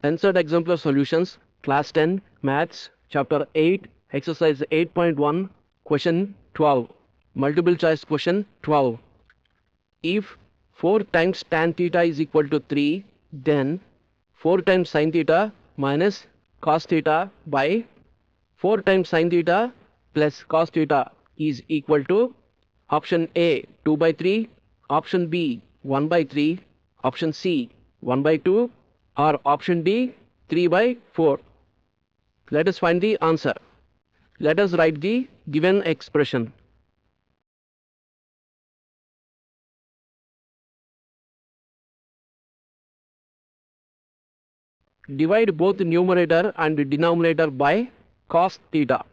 NCERT Exemplar Solutions, Class 10, Maths, Chapter 8, Exercise 8.1, Question 12. Multiple choice question 12. If 4 times tan theta is equal to 3, then 4 times sin theta minus cos theta by 4 times sin theta plus cos theta is equal to option A 2 by 3, option B 1 by 3, option C 1 by 2, or option D 3 by 4. Let us find the answer. Let us write the given expression. Divide both numerator and denominator by cos theta.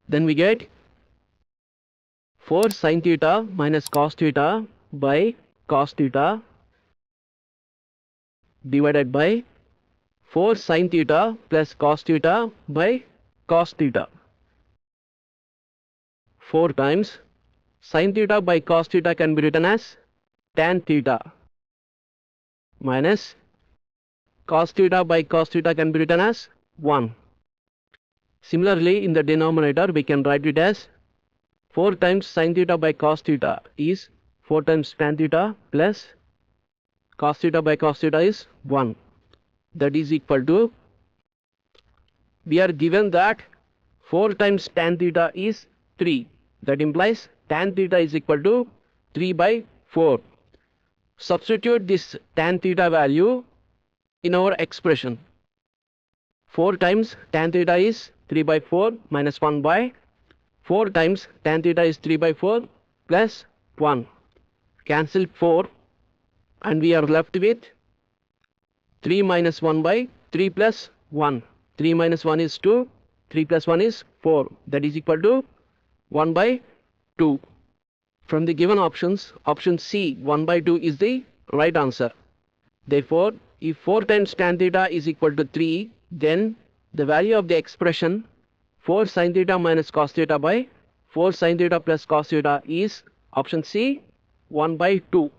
Then we get 4 sin theta minus cos theta by cos theta divided by 4 sin theta plus cos theta by cos theta. 4 times sin theta by cos theta can be written as tan theta minus cos theta by cos theta can be written as 1. Similarly, in the denominator we can write it as 4 times sin theta by cos theta is 4 times tan theta plus cos theta by cos theta is 1. That is equal to, we are given that 4 times tan theta is 3. That implies tan theta is equal to 3 by 4. Substitute this tan theta value in our expression. 4 times tan theta is 3 by 4 minus 1 by 4 times tan theta is 3 by 4 plus 1. Cancel 4 and we are left with 3 minus 1 by 3 plus 1. 3 minus 1 is 2, 3 plus 1 is 4. That is equal to 1 by 2. From the given options, option C 1 by 2 is the right answer. Therefore, if 4 times tan theta is equal to 3, then the value of the expression 4 sin theta minus cos theta by 4 sin theta plus cos theta is option C 1 by 2.